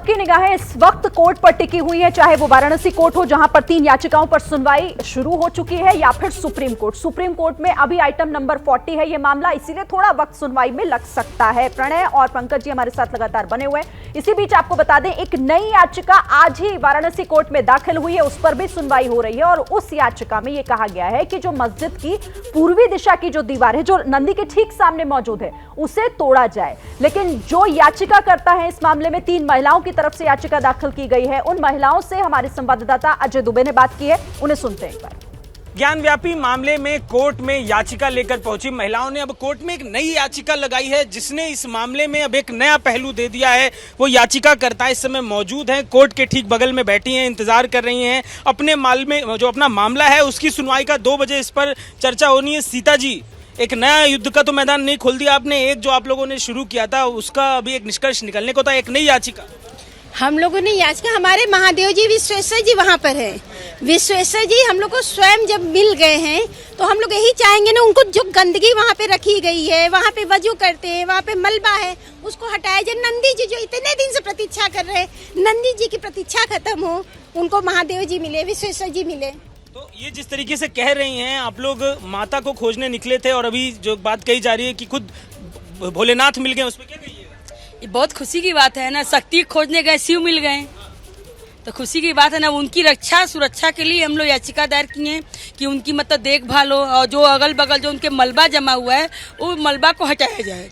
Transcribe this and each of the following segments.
सबकी निगाहें इस वक्त कोर्ट पर टिकी हुई है, चाहे वो वाराणसी कोर्ट हो जहां पर 3 याचिकाओं पर सुनवाई शुरू हो चुकी है, या फिर सुप्रीम कोर्ट। सुप्रीम कोर्ट में अभी आइटम नंबर 40 है ये मामला, इसीलिए थोड़ा वक्त सुनवाई में लग सकता है। प्रणय और पंकज जी हमारे साथ लगातार बने हुए हैं। इसी बीच आपको बता दें, एक नई याचिका आज ही वाराणसी कोर्ट में दाखिल हुई है, उस पर भी सुनवाई हो रही है। और उस याचिका में यह कहा गया है कि जो मस्जिद की पूर्वी दिशा की जो दीवार है, जो नंदी के ठीक सामने मौजूद है, उसे तोड़ा जाए। लेकिन जो याचिका करता है, इस मामले में 3 महिलाओं की तरफ से याचिका दाखिल की गई है। उन महिलाओं से हमारे संवाददाता अजय दुबे ने बात की है, उन्हें सुनते हैं एक बार। ज्ञानव्यापी मामले में कोर्ट में याचिका लेकर पहुंची महिलाओं ने अब कोर्ट में एक नई याचिका लगाई है, जिसने इस मामले में अब एक नया पहलू दे दिया है। वो याचिकाकर्ता इस समय मौजूद हैं, कोर्ट के ठीक बगल में बैठी हैं, इंतजार कर रही हैं अपने अपना मामला है उसकी सुनवाई का। 2 बजे इस पर चर्चा होनी है। सीता जी, एक नया युद्ध का तो मैदान नहीं खोल दिया आपने, एक जो आप लोगों ने शुरू किया था उसका अभी एक निष्कर्ष निकलने को था, एक नई याचिका। हम लोगों ने याचिका, हमारे महादेव जी विश्वेश्वर जी वहाँ पर है। विश्वेश्वर जी हम लोग को स्वयं जब मिल गए हैं तो हम लोग यही चाहेंगे ना, उनको जो गंदगी वहाँ पे रखी गई है, वहाँ पे वजू करते हैं, वहाँ पे मलबा है, उसको हटाया जाए। नंदी जी जो इतने दिन से प्रतीक्षा कर रहे हैं, नंदी जी की प्रतीक्षा खत्म हो, उनको महादेव जी मिले, विश्वेश्वर जी मिले। तो ये जिस तरीके से कह रही हैं, आप लोग माता को खोजने निकले थे और अभी जो बात कही जा रही है कि खुद भोलेनाथ मिल गए, उसमें क्या कहिए? ये बहुत खुशी की बात है ना, शक्ति खोजने गए, शिव मिल गए, तो खुशी की बात है ना। उनकी रक्षा सुरक्षा के लिए हम लोग याचिका दायर किए हैं कि उनकी मतलब देखभाल हो, और जो अगल बगल जो उनके मलबा जमा हुआ है वो मलबा को हटाया जाए।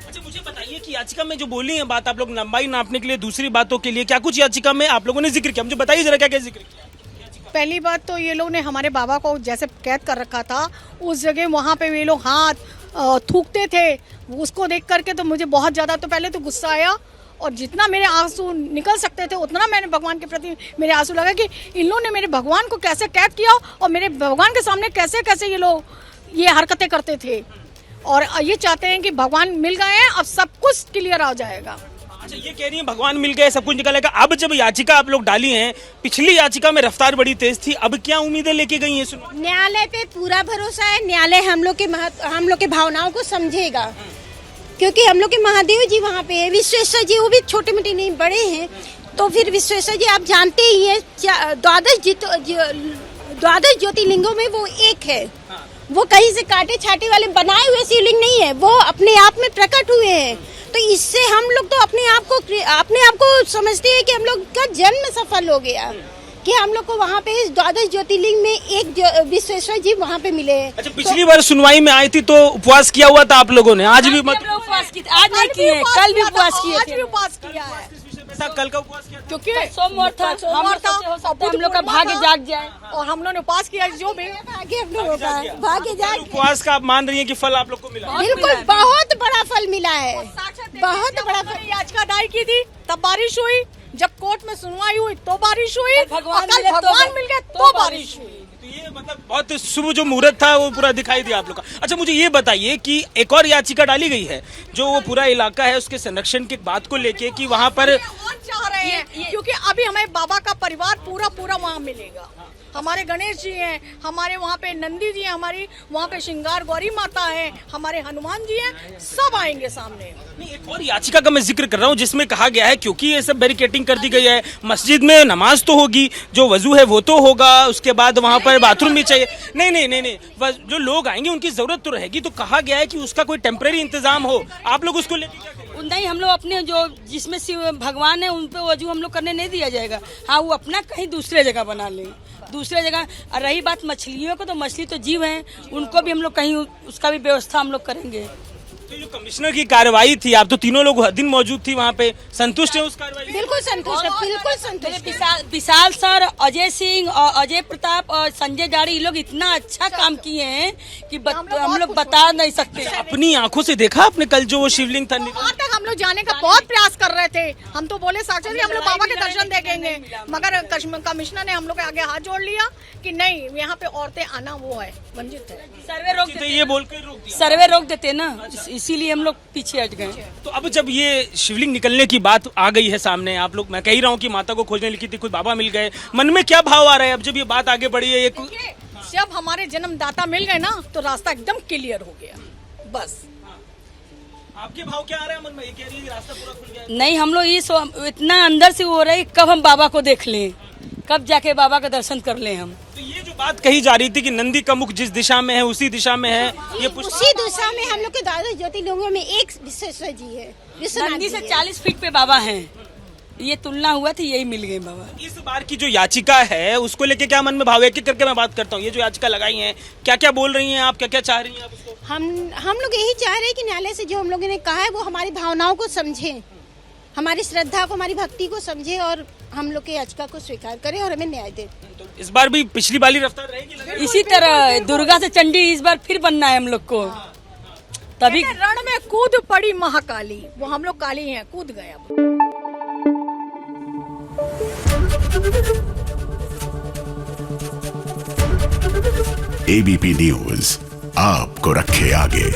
अच्छा, मुझे बताइए कि याचिका में जो बोली है बात, आप लोग लंबाई नापने के लिए दूसरी बातों के लिए क्या कुछ याचिका में आप लोगों ने जिक्र किया? मुझे बताइए जरा, क्या क्या जिक्र किया? पहली बात तो ये लोग ने हमारे बाबा को जैसे कैद कर रखा था, उस जगह वहाँ पे ये लोग हाथ थूकते थे, उसको देख करके तो मुझे बहुत ज़्यादा तो पहले तो गुस्सा आया, और जितना मेरे आंसू निकल सकते थे उतना मैंने भगवान के प्रति मेरे आंसू लगा कि इन लोगों ने मेरे भगवान को कैसे कैद किया और मेरे भगवान के सामने कैसे कैसे ये लोग ये हरकतें करते थे। और ये चाहते हैं कि भगवान मिल गए हैं, अब सब कुछ क्लियर हो जाएगा। अच्छा, ये कह रही है भगवान मिल गए, सब कुछ निकलेगा। अब जब याचिका आप लोग डाली हैं, पिछली याचिका में रफ्तार बड़ी तेज थी, अब क्या उम्मीदें लेके गई हैं? न्यायालय पे पूरा भरोसा है, न्यायालय हम लोग के भावनाओं को समझेगा, क्योंकि हम लोग के महादेव जी वहाँ पे है, विश्वेश्वर जी वो भी छोटे मोटे नहीं बड़े हैं। तो फिर विश्वेश्वर जी आप जानते ही हैं, 12 ज्योतिर्लिंगों में वो एक है। वो कहीं से कांटे छाटे वाले बनाए हुए शिवलिंग नहीं है, वो अपने आप में प्रकट हुए हैं। तो इससे हम लोग तो अपने आप को समझते हैं कि हम लोग का जन्म सफल हो गया, कि हम लोग को वहाँ पे इस 12 ज्योतिर्लिंग में एक विश्वेश्वर जी वहाँ पे मिले हैं। अच्छा, पिछली बार सुनवाई में आई थी तो उपवास किया हुआ था आप लोगों ने, आज भी उपवास किया, आज नहीं किए, कल भी उपवास किए थे। उपवास किया है, कल का उपवास किया क्योंकि सोमवार था, हम लोग का भाग्य जाग जाए, और हम लोग ने उपवास किया, जो भी भाग्य जाग। उपवास का आप मान रही हैं कि फल आप लोग को मिला? बिल्कुल, बहुत बड़ा फल मिला है, बहुत बड़ा फल। याचिका दायर की थी, तब बारिश हुई, जब कोर्ट में सुनवाई हुई तो बारिश हुई, और भगवान मिल गए तो बारिश हुई। तो ये मतलब बहुत शुभ जो मुहूर्त था वो पूरा दिखाई दिया आप लोग का। अच्छा, मुझे ये बताइए कि एक और याचिका डाली गई है, जो वो पूरा इलाका है उसके संरक्षण की बात को लेके, कि वहाँ पर चाह रहे हैं, क्योंकि अभी हमें बाबा का परिवार पूरा वहाँ मिलेगा। हमारे गणेश जी हैं, हमारे वहाँ पे नंदी जी हैं, हमारी वहाँ पे श्रृंगार गौरी माता है, हमारे हनुमान जी हैं, सब आएंगे सामने। नहीं, एक और याचिका का मैं जिक्र कर रहा हूँ जिसमें कहा गया है, क्योंकि ये सब बैरिकेटिंग कर दी गई है, मस्जिद में नमाज तो होगी, जो वजू है वो तो होगा, उसके बाद वहाँ पर बाथरूम भी चाहिए। नहीं, जो लोग आएंगे उनकी जरूरत तो रहेगी, तो कहा गया है कि उसका कोई टेम्परेरी इंतजाम हो। आप लोग उसको लेके क्या करेंगे? नहीं, हम लोग अपने जो जिसमें शिव भगवान है उन पे वजू हम लोग करने नहीं दिया जाएगा। हाँ, वो अपना कहीं दूसरे जगह बना ले, दूसरे जगह। और रही बात मछलियों को, तो मछली तो जीव हैं, उनको भी हम लोग कहीं उसका भी व्यवस्था हम लोग करेंगे। तो जो कमिश्नर की कार्रवाई थी, आप तो तीनों लोग दिन मौजूद थी वहाँ पे, संतुष्ट है उस कार्रवाई? बिल्कुल संतुष्ट है, बिल्कुल संतुष्ट। विशाल सर, अजय सिंह और अजय प्रताप और संजय जाड़ी, ये लोग इतना अच्छा काम किए हैं कि हम लोग बता नहीं सकते। अपनी आंखों से देखा आपने कल जो वो शिवलिंग था? वहाँ तक हम लोग जाने का बहुत प्रयास कर रहे थे, हम तो बोले साक्षात जी हम लोग बाबा के दर्शन देखेंगे, मगर कमिश्नर ने हम लोग के आगे हाथ जोड़ लिया कि नहीं, यहाँ पे औरतें आना वो है वंचित है। सर्वे रोक देते, ये बोल के रोक दिया, सर्वे रोक देते ना, इसीलिए हम लोग पीछे हट गए। तो अब जब ये शिवलिंग निकलने की बात आ गई है सामने, आप लोग, मैं कह ही रहा हूँ कि माता को खोजने लिखी थी, कुछ बाबा मिल गए, मन में क्या भाव आ रहा है अब जब ये बात आगे बढ़ी है? जब हमारे जन्मदाता मिल गए ना, तो रास्ता एकदम क्लियर हो गया, बस। आपके भाव क्या आ रहा है मन में? ये कह रही है कि रास्ता पूरा खुल गया है। नहीं, हम लोग इतना अंदर से हो रहा है कब हम बाबा को देख लें, कब जाके बाबा का दर्शन कर लें हम। तो ये जो बात कही जा रही थी कि नंदी का मुख जिस दिशा में है उसी दिशा में है, ये उसी दिशा में हम लोग के द्वादश ज्योतिर्लिंगों में एक विश्वेश्वर जी है, विश्वनाथ नंदी जी से है। 40 फीट पे बाबा हैं। ये तुलना हुआ थी, यही मिल गए बाबा। इस बार की जो याचिका है उसको लेके क्या मन में भाव है? एक एक करके मैं बात करता हूँ। ये जो याचिका लगाई है, क्या क्या बोल रही हैं आप, क्या क्या चाह रही हैं आप उसको? हम लोग यही चाह रहे हैं कि न्यायालय से जो हम लोगों ने कहा है वो हमारी भावनाओं को समझे, हमारी श्रद्धा को, हमारी भक्ति को समझे और हम लोग की याचिका को स्वीकार करें और हमें न्याय दे। तो इस बार भी पिछली वाली रफ्तार रहेगी? इसी तरह दुर्गा से चंडी इस बार फिर बनना है हम लोग को, तभी रण में कूद पड़ी महाकाली, वो हम लोग काली हैं, कूद गए अब। एबीपी न्यूज आपको रखे आगे।